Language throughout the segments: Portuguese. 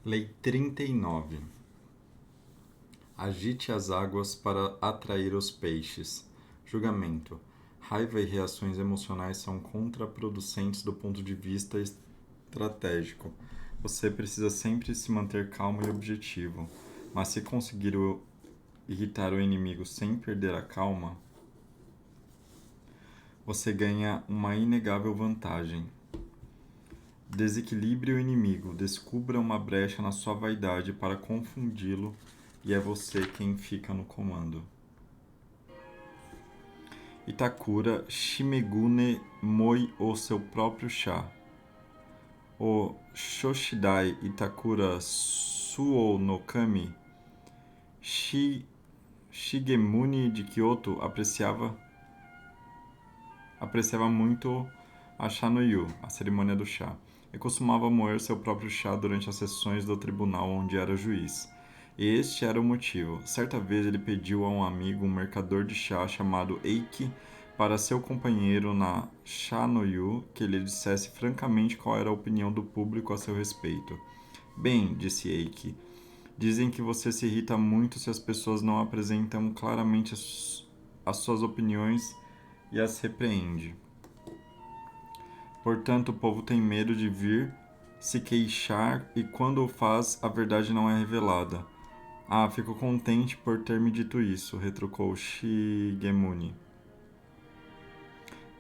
Lei 39. Agite as águas para atrair os peixes. Julgamento. Raiva e reações emocionais são contraproducentes do ponto de vista estratégico. Você precisa sempre se manter calmo e objetivo. Mas se conseguir irritar o inimigo sem perder a calma, você ganha uma inegável vantagem. Desequilibre o inimigo, descubra uma brecha na sua vaidade para confundi-lo e é você quem fica no comando. Itakura Shimegune moe o seu próprio chá. O Shoshidai Itakura Suo no Kami Shigemune de Kyoto apreciava muito a chá no yu, a cerimônia do chá, e costumava moer seu próprio chá durante as sessões do tribunal onde era juiz. E este era o motivo. Certa vez ele pediu a um amigo, um mercador de chá chamado Eiki, para seu companheiro na chá no yu, que lhe dissesse francamente qual era a opinião do público a seu respeito. Bem, disse Eiki, dizem que você se irrita muito se as pessoas não apresentam claramente as suas opiniões e as repreende. Portanto, o povo tem medo de vir se queixar e quando o faz, a verdade não é revelada. Ah, fico contente por ter me dito isso, retrucou Shigemune.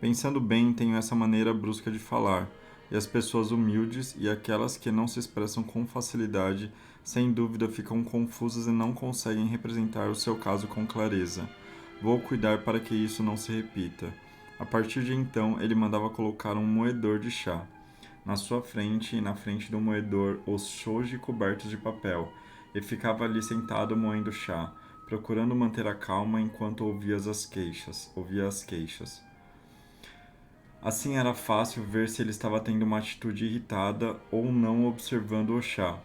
Pensando bem, tenho essa maneira brusca de falar, e as pessoas humildes e aquelas que não se expressam com facilidade, sem dúvida ficam confusas e não conseguem representar o seu caso com clareza. Vou cuidar para que isso não se repita. A partir de então, ele mandava colocar um moedor de chá. Na sua frente e na frente do moedor, os shoji cobertos de papel, e ficava ali sentado moendo chá, procurando manter a calma enquanto ouvia as queixas. Assim era fácil ver se ele estava tendo uma atitude irritada ou não observando o chá,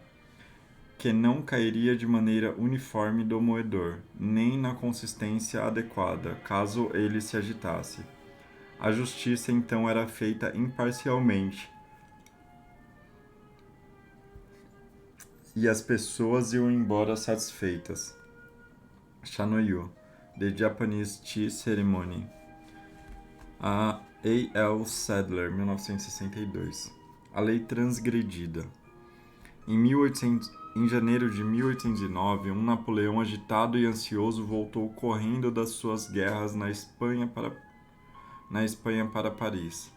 que não cairia de maneira uniforme do moedor, nem na consistência adequada, caso ele se agitasse. A justiça então era feita imparcialmente, e as pessoas iam embora satisfeitas. Shanoyu, The Japanese Tea Ceremony. A. L. Sadler, 1962. A lei transgredida. Em janeiro de 1809, um Napoleão agitado e ansioso voltou correndo das suas guerras na Espanha para Paris.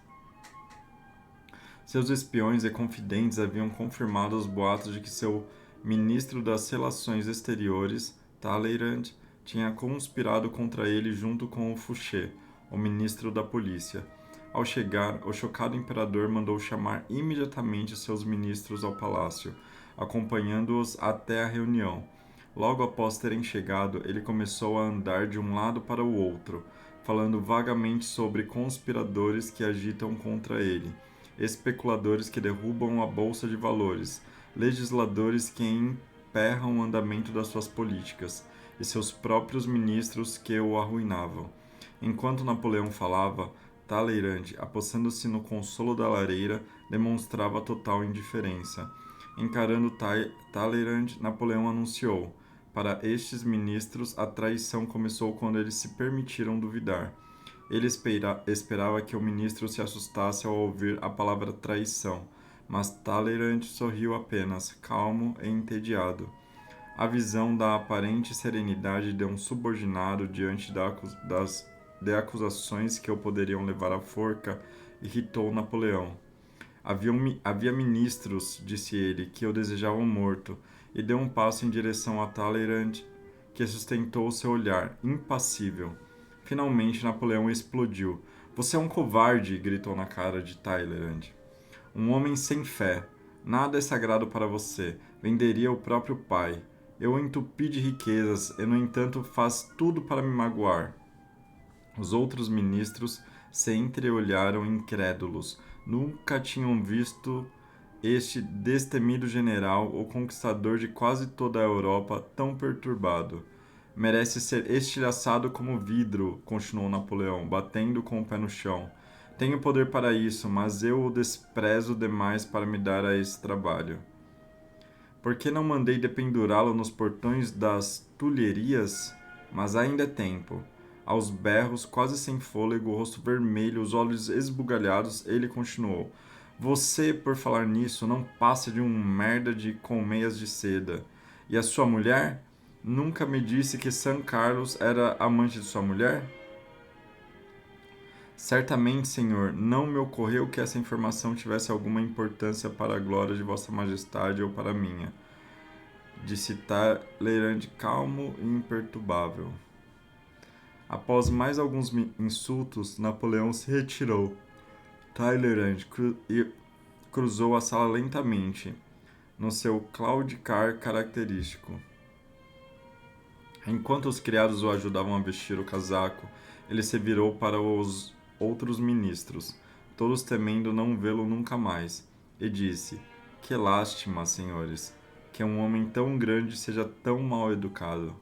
Seus espiões e confidentes haviam confirmado os boatos de que seu ministro das Relações Exteriores, Talleyrand, tinha conspirado contra ele junto com o Fouché, o ministro da polícia. Ao chegar, o chocado imperador mandou chamar imediatamente seus ministros ao palácio, acompanhando-os até a reunião. Logo após terem chegado, ele começou a andar de um lado para o outro, falando vagamente sobre conspiradores que agitam contra ele, especuladores que derrubam a bolsa de valores, legisladores que emperram o andamento das suas políticas, e seus próprios ministros que o arruinavam. Enquanto Napoleão falava, Talleyrand, apossando-se no consolo da lareira, demonstrava total indiferença. Encarando Talleyrand, Napoleão anunciou: para estes ministros, a traição começou quando eles se permitiram duvidar. Ele esperava que o ministro se assustasse ao ouvir a palavra traição, mas Talleyrand sorriu apenas, calmo e entediado. A visão da aparente serenidade de um subordinado diante de acusações que o poderiam levar à forca irritou Napoleão. Havia ministros, disse ele, que o desejavam morto, e deu um passo em direção a Talleyrand, que sustentou seu olhar, impassível. Finalmente, Napoleão explodiu. Você é um covarde, gritou na cara de Talleyrand. Um homem sem fé. Nada é sagrado para você. Venderia o próprio pai. Eu o entupi de riquezas e, no entanto, faz tudo para me magoar. Os outros ministros se entreolharam incrédulos. Nunca tinham visto este destemido general, o conquistador de quase toda a Europa, tão perturbado. Merece ser estilhaçado como vidro, continuou Napoleão, batendo com o pé no chão. Tenho poder para isso, mas eu o desprezo demais para me dar a esse trabalho. Por que não mandei dependurá-lo nos portões das Tulherias? Mas ainda é tempo. Aos berros, quase sem fôlego, o rosto vermelho, os olhos esbugalhados, ele continuou. Você, por falar nisso, não passa de um merda de com meias de seda. E a sua mulher? Nunca me disse que San Carlos era amante de sua mulher? Certamente, senhor, não me ocorreu que essa informação tivesse alguma importância para a glória de vossa majestade ou para a minha. Disse Talleyrand calmo e imperturbável. Após mais alguns insultos, Napoleão se retirou. Talleyrand cruzou a sala lentamente, no seu claudicar característico. Enquanto os criados o ajudavam a vestir o casaco, ele se virou para os outros ministros, todos temendo não vê-lo nunca mais, e disse: Que lástima, senhores, que um homem tão grande seja tão mal educado.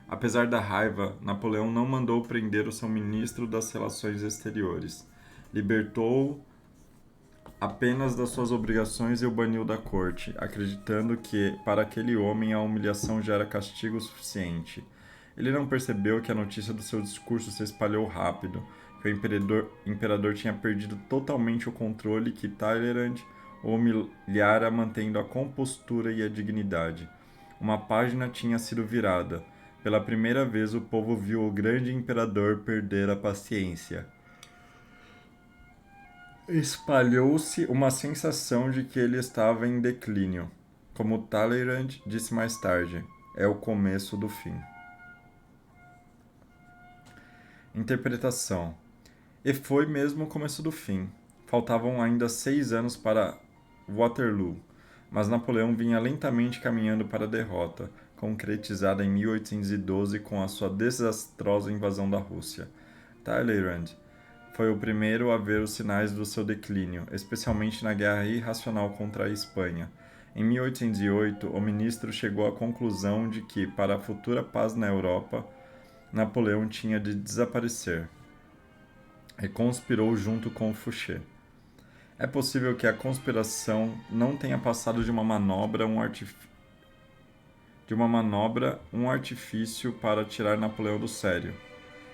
Apesar da raiva, Napoleão não mandou prender o seu ministro das Relações Exteriores. Libertou-o apenas das suas obrigações e o baniu da corte, acreditando que, para aquele homem, a humilhação já era castigo suficiente. Ele não percebeu que a notícia do seu discurso se espalhou rápido, que o imperador tinha perdido totalmente o controle e que Talleyrand o humilhara mantendo a compostura e a dignidade. Uma página tinha sido virada. Pela primeira vez o povo viu o grande imperador perder a paciência. Espalhou-se uma sensação de que ele estava em declínio. Como Talleyrand disse mais tarde, é o começo do fim. Interpretação. E foi mesmo o começo do fim. Faltavam ainda 6 anos para Waterloo, mas Napoleão vinha lentamente caminhando para a derrota, concretizada em 1812 com a sua desastrosa invasão da Rússia. Talleyrand foi o primeiro a ver os sinais do seu declínio, especialmente na guerra irracional contra a Espanha. Em 1808, o ministro chegou à conclusão de que, para a futura paz na Europa, Napoleão tinha de desaparecer, e conspirou junto com Fouché. É possível que a conspiração não tenha passado de uma manobra, um artifício para tirar Napoleão do sério.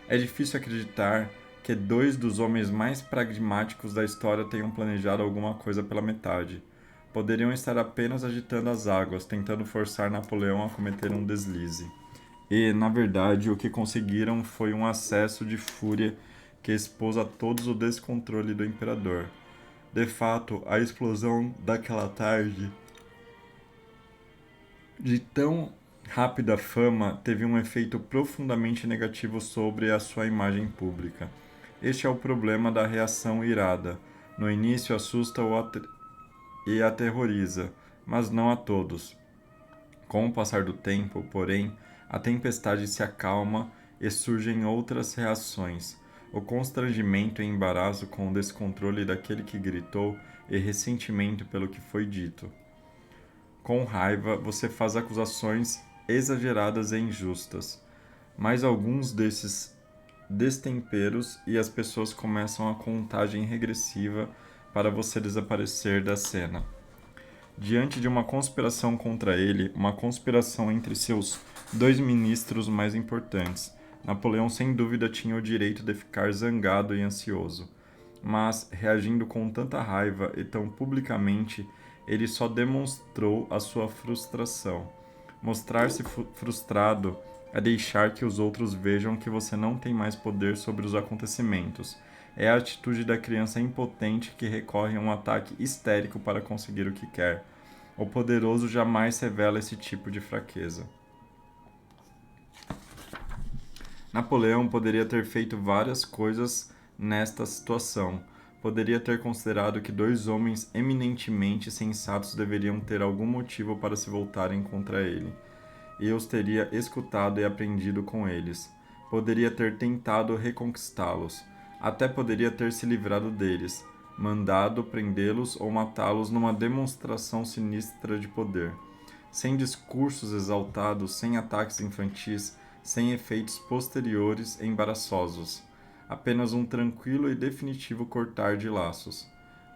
É difícil acreditar que 2 dos homens mais pragmáticos da história tenham planejado alguma coisa pela metade. Poderiam estar apenas agitando as águas, tentando forçar Napoleão a cometer um deslize. E, na verdade, o que conseguiram foi um acesso de fúria que expôs a todos o descontrole do imperador. De fato, a explosão daquela tarde de tão rápida fama teve um efeito profundamente negativo sobre a sua imagem pública. Este é o problema da reação irada. No início assusta e aterroriza, mas não a todos. Com o passar do tempo, porém, a tempestade se acalma e surgem outras reações. O constrangimento e embaraço com o descontrole daquele que gritou e ressentimento pelo que foi dito. Com raiva, você faz acusações exageradas e injustas. Mas alguns desses destemperos e as pessoas começam a contagem regressiva para você desaparecer da cena. Diante de uma conspiração contra ele, uma conspiração entre seus 2 ministros mais importantes, Napoleão sem dúvida tinha o direito de ficar zangado e ansioso. Mas, reagindo com tanta raiva e tão publicamente, ele só demonstrou a sua frustração. Mostrar-se frustrado é deixar que os outros vejam que você não tem mais poder sobre os acontecimentos. É a atitude da criança impotente que recorre a um ataque histérico para conseguir o que quer. O poderoso jamais revela esse tipo de fraqueza. Napoleão poderia ter feito várias coisas nesta situação. Poderia ter considerado que 2 homens eminentemente sensatos deveriam ter algum motivo para se voltarem contra ele, e os teria escutado e aprendido com eles. Poderia ter tentado reconquistá-los. Até poderia ter se livrado deles, mandado prendê-los ou matá-los numa demonstração sinistra de poder. Sem discursos exaltados, sem ataques infantis, sem efeitos posteriores embaraçosos. Apenas um tranquilo e definitivo cortar de laços.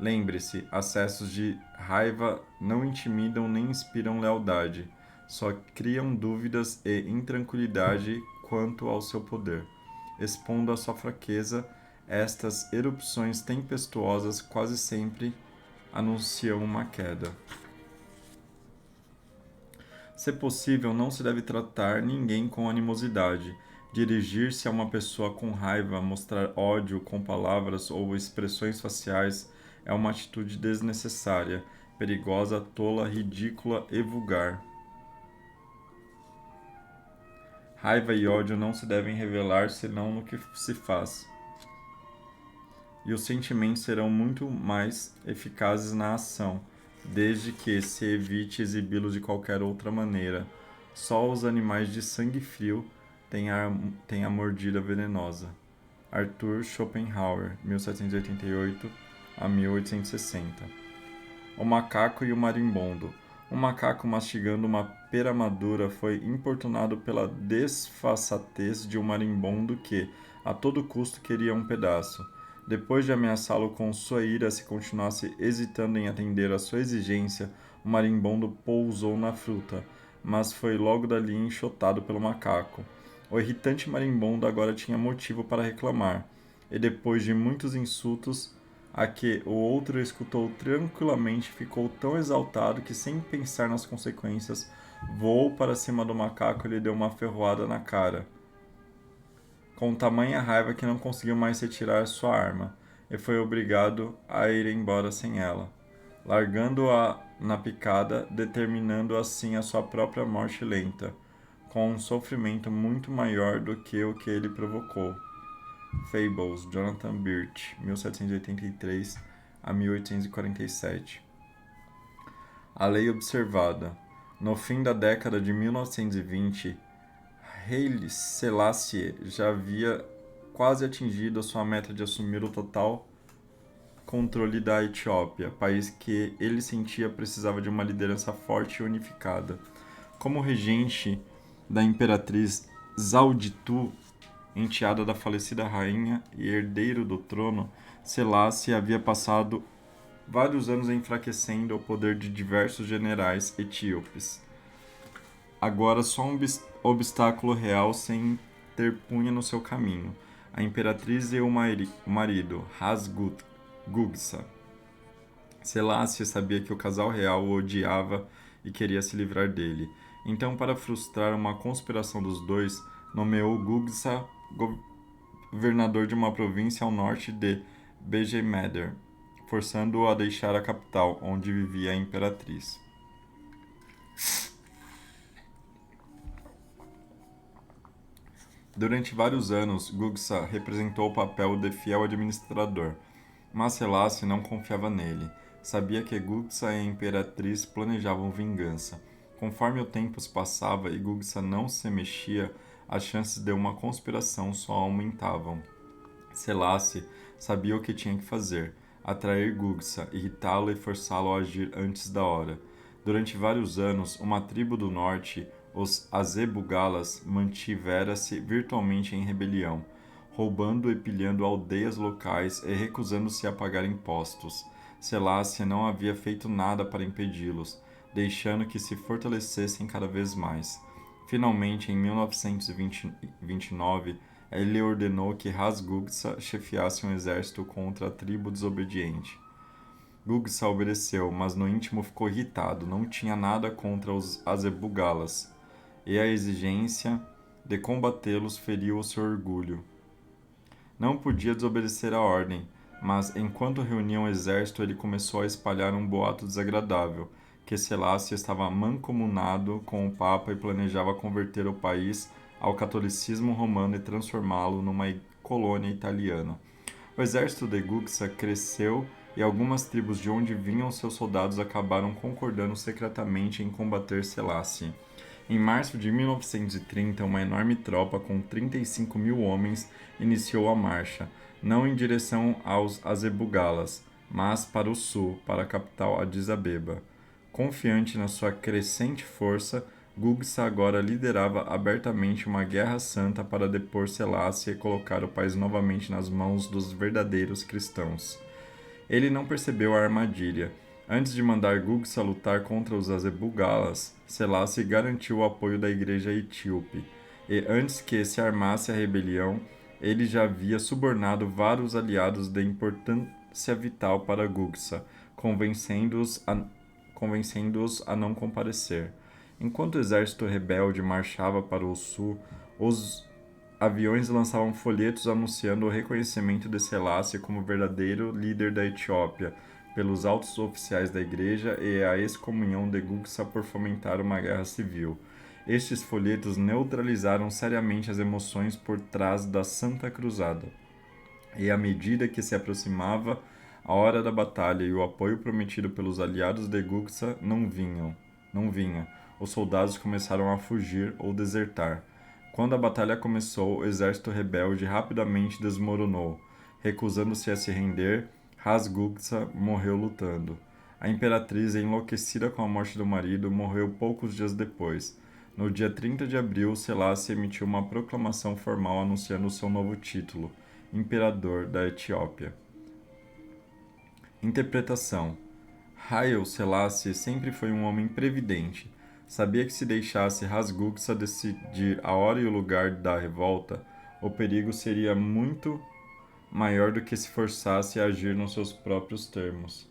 Lembre-se, acessos de raiva não intimidam nem inspiram lealdade, só criam dúvidas e intranquilidade quanto ao seu poder. Expondo a sua fraqueza, estas erupções tempestuosas quase sempre anunciam uma queda. Se possível, não se deve tratar ninguém com animosidade. Dirigir-se a uma pessoa com raiva, mostrar ódio com palavras ou expressões faciais é uma atitude desnecessária, perigosa, tola, ridícula e vulgar. Raiva e ódio não se devem revelar senão no que se faz. E os sentimentos serão muito mais eficazes na ação, desde que se evite exibi-los de qualquer outra maneira. Só os animais de sangue frio têm a mordida venenosa. Arthur Schopenhauer, 1788 a 1860. O macaco e o marimbondo. Um macaco mastigando uma pera madura foi importunado pela desfaçatez de um marimbondo que, a todo custo, queria um pedaço. Depois de ameaçá-lo com sua ira se continuasse hesitando em atender à sua exigência, o marimbondo pousou na fruta, mas foi logo dali enxotado pelo macaco. O irritante marimbondo agora tinha motivo para reclamar, e depois de muitos insultos, a que o outro escutou tranquilamente, ficou tão exaltado que, sem pensar nas consequências, voou para cima do macaco e lhe deu uma ferroada na cara, com tamanha raiva que não conseguiu mais retirar sua arma, e foi obrigado a ir embora sem ela, largando-a na picada, determinando assim a sua própria morte lenta, com um sofrimento muito maior do que o que ele provocou. Fables, Jonathan Birch, 1783 a 1847. A lei observada. No fim da década de 1920, Haile Selassie já havia quase atingido a sua meta de assumir o total controle da Etiópia, país que ele sentia precisava de uma liderança forte e unificada. Como regente da imperatriz Zauditu, enteada da falecida rainha e herdeiro do trono, Selassie havia passado vários anos enfraquecendo o poder de diversos generais etíopes. Agora só um obstáculo real sem ter punha no seu caminho: a imperatriz e o marido, Gugsa. Selassie sabia que o casal real o odiava e queria se livrar dele. Então, para frustrar uma conspiração dos dois, nomeou Gugsa governador de uma província ao norte de Bejemeder, forçando-o a deixar a capital, onde vivia a imperatriz. Durante vários anos, Gugsa representou o papel de fiel administrador, mas Selassie não confiava nele. Sabia que Gugsa e a imperatriz planejavam vingança. Conforme o tempo se passava e Gugsa não se mexia, as chances de uma conspiração só aumentavam. Selassie sabia o que tinha que fazer: atrair Gugsa, irritá-lo e forçá-lo a agir antes da hora. Durante vários anos, uma tribo do norte, os Azebugalas, mantivera-se virtualmente em rebelião, roubando e pilhando aldeias locais e recusando-se a pagar impostos. Selassie não havia feito nada para impedi-los, deixando que se fortalecessem cada vez mais. Finalmente, em 1929, ele ordenou que Ras-Gugsa chefiasse um exército contra a tribo desobediente. Gugsa obedeceu, mas no íntimo ficou irritado. Não tinha nada contra os Azebugalas, e a exigência de combatê-los feriu o seu orgulho. Não podia desobedecer a ordem, mas enquanto reunia um exército, ele começou a espalhar um boato desagradável, que Selassie estava mancomunado com o Papa e planejava converter o país ao catolicismo romano e transformá-lo numa colônia italiana. O exército de Gugsa cresceu e algumas tribos de onde vinham seus soldados acabaram concordando secretamente em combater Selassie. Em março de 1930, uma enorme tropa com 35 mil homens iniciou a marcha, não em direção aos Azebugalas, mas para o sul, para a capital Addis Abeba. Confiante na sua crescente força, Gugsa agora liderava abertamente uma guerra santa para depor Selassie e colocar o país novamente nas mãos dos verdadeiros cristãos. Ele não percebeu a armadilha. Antes de mandar Gugsa lutar contra os Azebugalas, Selassie garantiu o apoio da igreja etíope. E antes que se armasse a rebelião, ele já havia subornado vários aliados de importância vital para Gugsa, convencendo-os a não comparecer. Enquanto o exército rebelde marchava para o sul, os aviões lançavam folhetos anunciando o reconhecimento de Selassie como verdadeiro líder da Etiópia pelos altos oficiais da igreja e a excomunhão de Gugsa por fomentar uma guerra civil. Estes folhetos neutralizaram seriamente as emoções por trás da Santa Cruzada. E à medida que se aproximava a hora da batalha e o apoio prometido pelos aliados de Gugsa não vinha, os soldados começaram a fugir ou desertar. Quando a batalha começou, o exército rebelde rapidamente desmoronou. Recusando-se a se render, Ras-Gugsa morreu lutando. A imperatriz, enlouquecida com a morte do marido, morreu poucos dias depois. No dia 30 de abril, Selassie emitiu uma proclamação formal anunciando seu novo título, Imperador da Etiópia. Interpretação: Haile Selassie sempre foi um homem previdente. Sabia que se deixasse Ras-Gugsa decidir a hora e o lugar da revolta, o perigo seria muito maior do que se forçasse a agir nos seus próprios termos.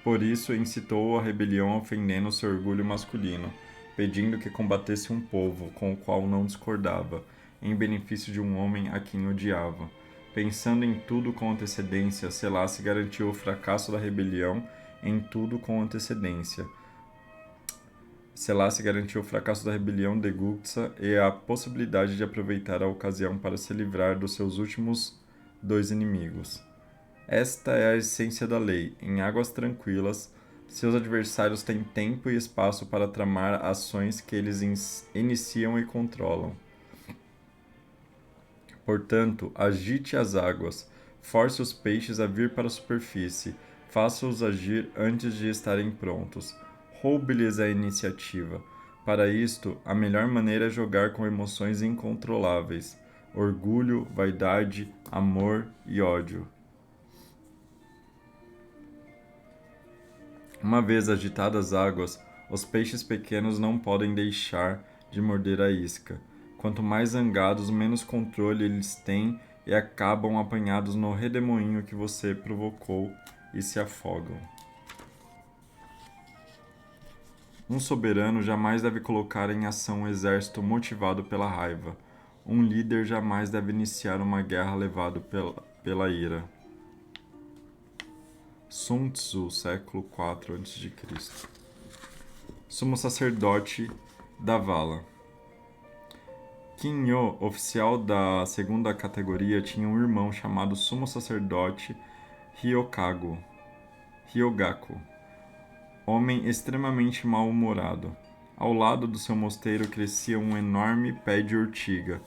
Por isso, incitou a rebelião ofendendo seu orgulho masculino, pedindo que combatesse um povo com o qual não discordava, em benefício de um homem a quem odiava. Pensando em tudo com antecedência, Selassie garantiu o fracasso da rebelião em tudo com antecedência. Selassie garantiu o fracasso da rebelião de Gugsa e a possibilidade de aproveitar a ocasião para se livrar dos seus últimos dois inimigos. Esta é a essência da lei. Em águas tranquilas, seus adversários têm tempo e espaço para tramar ações que eles iniciam e controlam. Portanto, agite as águas, force os peixes a vir para a superfície, faça-os agir antes de estarem prontos. Roube-lhes a iniciativa. Para isto, a melhor maneira é jogar com emoções incontroláveis: orgulho, vaidade, amor e ódio. Uma vez agitadas as águas, os peixes pequenos não podem deixar de morder a isca. Quanto mais zangados, menos controle eles têm e acabam apanhados no redemoinho que você provocou e se afogam. Um soberano jamais deve colocar em ação um exército motivado pela raiva. Um líder jamais deve iniciar uma guerra levado pela ira. Sun Tzu, século IV a.C. Sumo sacerdote da Vala. Kinyo, oficial da segunda categoria, tinha um irmão chamado Sumo Sacerdote Ryogaku, homem extremamente mal-humorado. Ao lado do seu mosteiro crescia um enorme pé de urtiga,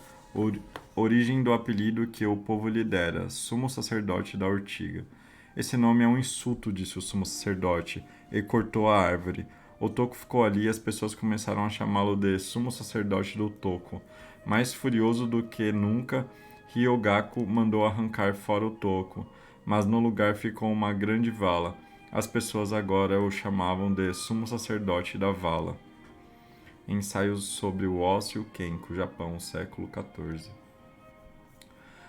origem do apelido que o povo lhe dera, Sumo Sacerdote da Urtiga. Esse nome é um insulto, disse o sumo sacerdote, e cortou a árvore. O toco ficou ali e as pessoas começaram a chamá-lo de Sumo Sacerdote do Toco. Mais furioso do que nunca, Ryogaku mandou arrancar fora o toco, mas no lugar ficou uma grande vala. As pessoas agora o chamavam de Sumo Sacerdote da Vala. Ensaios sobre o ócio e o Kenko, Japão, século XIV.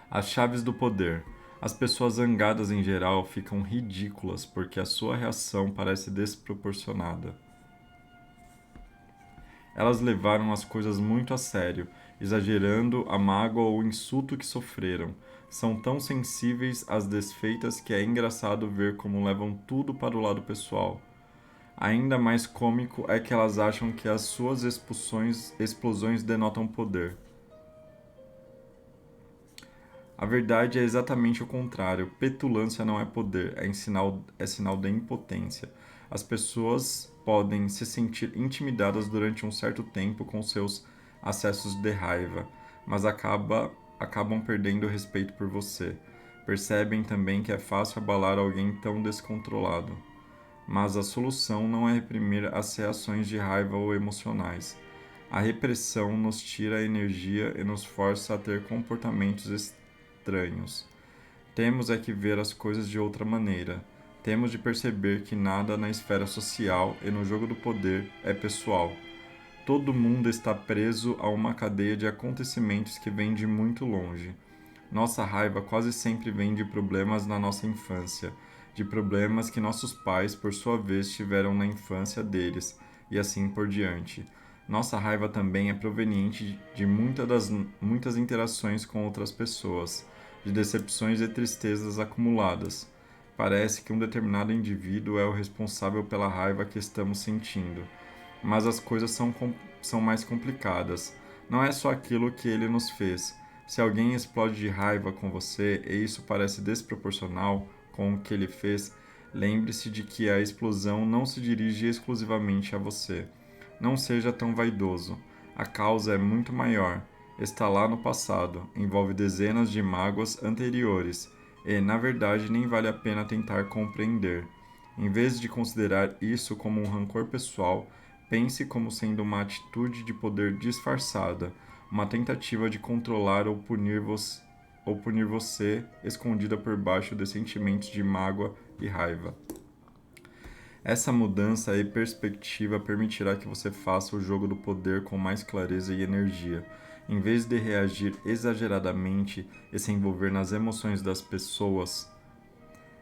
As chaves do poder. As pessoas zangadas em geral ficam ridículas porque a sua reação parece desproporcionada. Elas levaram as coisas muito a sério, exagerando a mágoa ou o insulto que sofreram. São tão sensíveis às desfeitas que é engraçado ver como levam tudo para o lado pessoal. Ainda mais cômico é que elas acham que as suas explosões denotam poder. A verdade é exatamente o contrário. Petulância não é poder, é sinal de impotência. As pessoas podem se sentir intimidadas durante um certo tempo com seus acessos de raiva, mas acabam perdendo o respeito por você. Percebem também que é fácil abalar alguém tão descontrolado. Mas a solução não é reprimir as reações de raiva ou emocionais. A repressão nos tira a energia e nos força a ter comportamentos estranhos. Temos é que ver as coisas de outra maneira. Temos de perceber que nada na esfera social e no jogo do poder é pessoal. Todo mundo está preso a uma cadeia de acontecimentos que vem de muito longe. Nossa raiva quase sempre vem de problemas na nossa infância, de problemas que nossos pais, por sua vez, tiveram na infância deles, e assim por diante. Nossa raiva também é proveniente de muitas interações com outras pessoas, de decepções e tristezas acumuladas. Parece que um determinado indivíduo é o responsável pela raiva que estamos sentindo, mas as coisas são mais complicadas. Não é só aquilo que ele nos fez. Se alguém explode de raiva com você e isso parece desproporcional com o que ele fez, lembre-se de que a explosão não se dirige exclusivamente a você. Não seja tão vaidoso. A causa é muito maior. Está lá no passado, envolve dezenas de mágoas anteriores e, na verdade, nem vale a pena tentar compreender. Em vez de considerar isso como um rancor pessoal, pense como sendo uma atitude de poder disfarçada, uma tentativa de controlar ou punir você escondida por baixo de sentimentos de mágoa e raiva. Essa mudança e perspectiva permitirá que você faça o jogo do poder com mais clareza e energia. Em vez de reagir exageradamente e se envolver nas emoções das pessoas,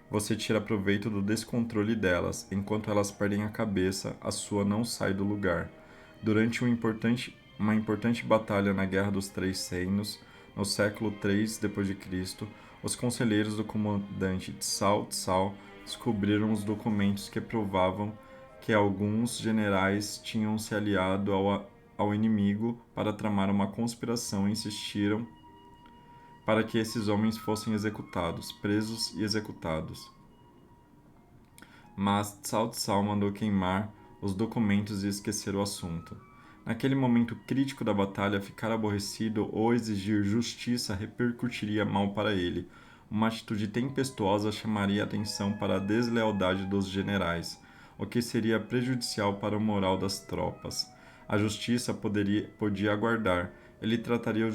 você tira proveito do descontrole delas. Enquanto elas perdem a cabeça, a sua não sai do lugar. Durante uma importante batalha na Guerra dos Três Reinos, no século III d.C., os conselheiros do comandante Tsao Tsao descobriram os documentos que provavam que alguns generais tinham se aliado ao inimigo para tramar uma conspiração e insistiram para que esses homens fossem executados, presos e executados. Mas Cao Cao mandou queimar os documentos e esquecer o assunto. Naquele momento crítico da batalha, ficar aborrecido ou exigir justiça repercutiria mal para ele. Uma atitude tempestuosa chamaria a atenção para a deslealdade dos generais, o que seria prejudicial para o moral das tropas. A justiça podia aguardar. Ele trataria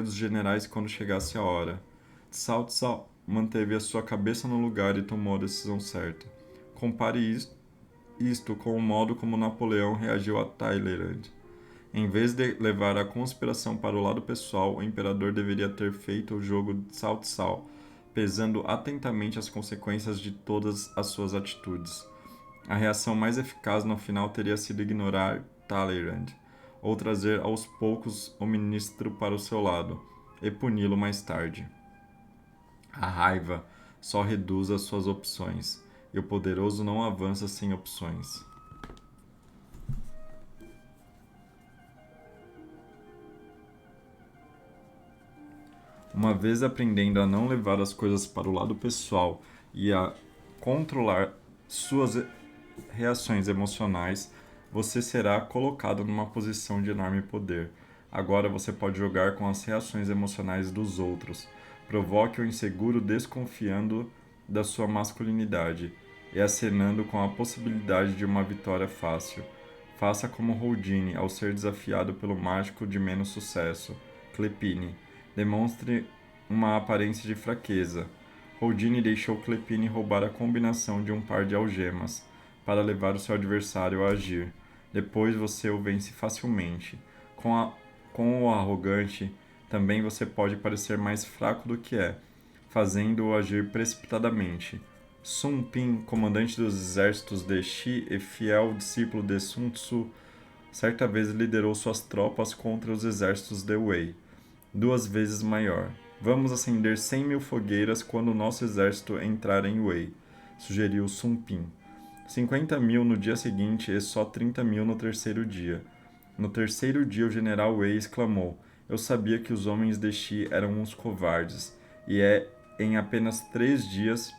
dos generais quando chegasse a hora. Cao Cao manteve a sua cabeça no lugar e tomou a decisão certa. Compare isto com o modo como Napoleão reagiu a Talleyrand. Em vez de levar a conspiração para o lado pessoal, o imperador deveria ter feito o jogo de Cao Cao, pesando atentamente as consequências de todas as suas atitudes. A reação mais eficaz no final teria sido ignorar Talleyrand, ou trazer aos poucos o ministro para o seu lado, e puni-lo mais tarde. A raiva só reduz as suas opções, e o poderoso não avança sem opções. Uma vez aprendendo a não levar as coisas para o lado pessoal e a controlar suas reações emocionais, você será colocado numa posição de enorme poder. Agora você pode jogar com as reações emocionais dos outros. Provoque o inseguro desconfiando da sua masculinidade e acenando com a possibilidade de uma vitória fácil. Faça como Houdini ao ser desafiado pelo mágico de menos sucesso, Clepine. Demonstre uma aparência de fraqueza. Houdini deixou Clepine roubar a combinação de um par de algemas para levar o seu adversário a agir. Depois você o vence facilmente. Com o arrogante, também você pode parecer mais fraco do que é, fazendo-o agir precipitadamente. Sun Pin, comandante dos exércitos de Xi e fiel discípulo de Sun Tzu, certa vez liderou suas tropas contra os exércitos de Wei, 2 vezes maior. Vamos acender 100.000 fogueiras quando o nosso exército entrar em Wei, sugeriu Sun Pin. 50.000 no dia seguinte e só 30.000 no terceiro dia. No terceiro dia, o general Wei exclamou: Eu sabia que os homens de Xi eram uns covardes, e em apenas 3 dias,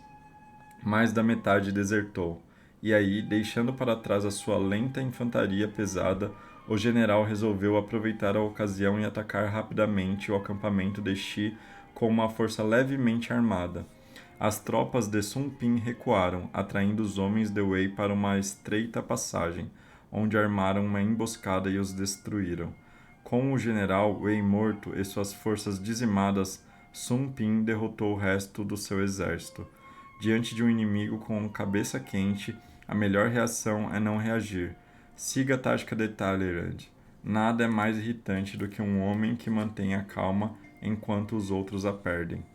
mais da metade desertou. E aí, deixando para trás a sua lenta infantaria pesada, o general resolveu aproveitar a ocasião e atacar rapidamente o acampamento de Xi com uma força levemente armada. As tropas de Sun Pin recuaram, atraindo os homens de Wei para uma estreita passagem, onde armaram uma emboscada e os destruíram. Com o general Wei morto e suas forças dizimadas, Sun Pin derrotou o resto do seu exército. Diante de um inimigo com cabeça quente, a melhor reação é não reagir. Siga a tática de Talleyrand. Nada é mais irritante do que um homem que mantém a calma enquanto os outros a perdem.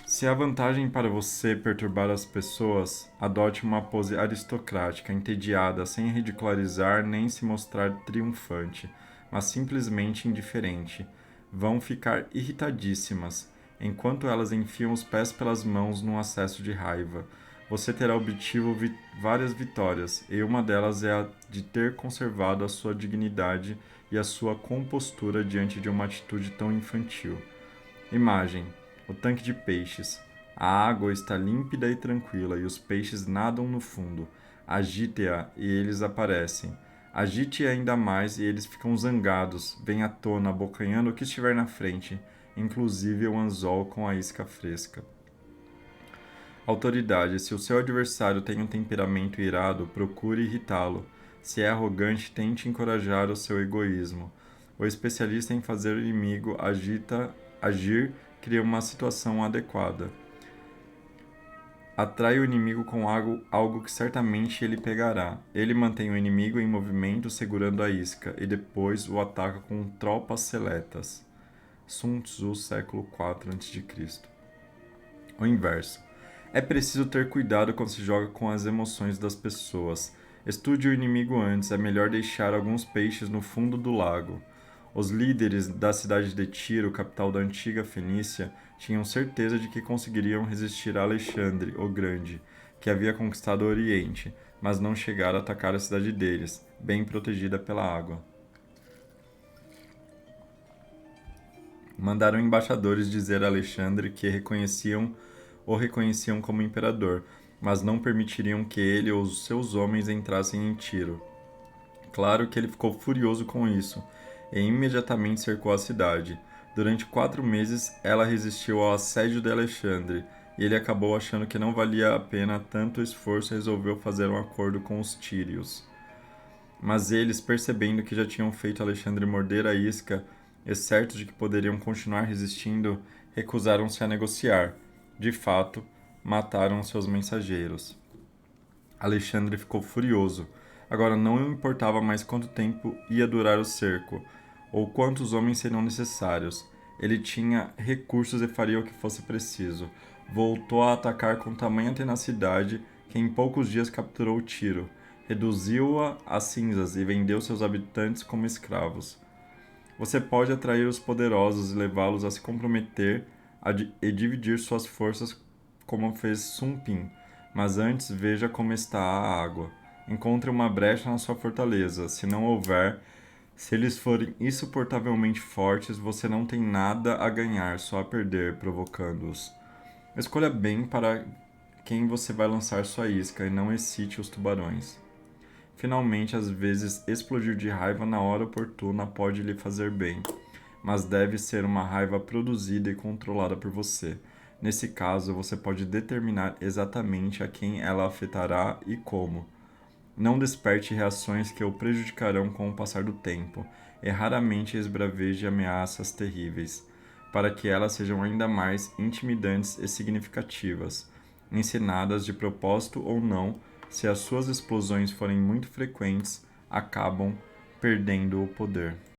Se há vantagem para você perturbar as pessoas, adote uma pose aristocrática, entediada, sem ridicularizar nem se mostrar triunfante, mas simplesmente indiferente. Vão ficar irritadíssimas, enquanto elas enfiam os pés pelas mãos num acesso de raiva. Você terá obtido várias vitórias, e uma delas é a de ter conservado a sua dignidade e a sua compostura diante de uma atitude tão infantil. Imagem: o tanque de peixes. A água está límpida e tranquila e os peixes nadam no fundo. Agite-a e eles aparecem. Agite ainda mais e eles ficam zangados, vêm à tona, abocanhando o que estiver na frente, inclusive o anzol com a isca fresca. Autoridade: se o seu adversário tem um temperamento irado, procure irritá-lo. Se é arrogante, tente encorajar o seu egoísmo. O especialista em fazer o inimigo agir cria uma situação adequada. Atrai o inimigo com algo que certamente ele pegará. Ele mantém o inimigo em movimento segurando a isca e depois o ataca com tropas seletas. Sun Tzu, século IV a.C. O inverso. É preciso ter cuidado quando se joga com as emoções das pessoas. Estude o inimigo antes, é melhor deixar alguns peixes no fundo do lago. Os líderes da cidade de Tiro, capital da antiga Fenícia, tinham certeza de que conseguiriam resistir a Alexandre, o Grande, que havia conquistado o Oriente, mas não chegaram a atacar a cidade deles, bem protegida pela água. Mandaram embaixadores dizer a Alexandre que o reconheciam como imperador, mas não permitiriam que ele ou os seus homens entrassem em Tiro. Claro que ele ficou furioso com isso, e imediatamente cercou a cidade. Durante 4 meses, ela resistiu ao assédio de Alexandre, e ele acabou achando que não valia a pena tanto esforço e resolveu fazer um acordo com os tírios. Mas eles, percebendo que já tinham feito Alexandre morder a isca, e certos de que poderiam continuar resistindo, recusaram-se a negociar. De fato, mataram seus mensageiros. Alexandre ficou furioso. Agora não importava mais quanto tempo ia durar o cerco, ou quantos homens seriam necessários. Ele tinha recursos e faria o que fosse preciso. Voltou a atacar com tamanha tenacidade que em poucos dias capturou Tiro, reduziu-a a cinzas e vendeu seus habitantes como escravos. Você pode atrair os poderosos e levá-los a se comprometer e dividir suas forças como fez Sun Pin, mas antes veja como está a água. Encontre uma brecha na sua fortaleza. Se não houver, se eles forem insuportavelmente fortes, você não tem nada a ganhar, só a perder, provocando-os. Escolha bem para quem você vai lançar sua isca e não excite os tubarões. Finalmente, às vezes, explodir de raiva na hora oportuna pode lhe fazer bem, mas deve ser uma raiva produzida e controlada por você. Nesse caso, você pode determinar exatamente a quem ela afetará e como. Não desperte reações que o prejudicarão com o passar do tempo, e raramente esbraveje ameaças terríveis, para que elas sejam ainda mais intimidantes e significativas. Ensinadas de propósito ou não, se as suas explosões forem muito frequentes, acabam perdendo o poder.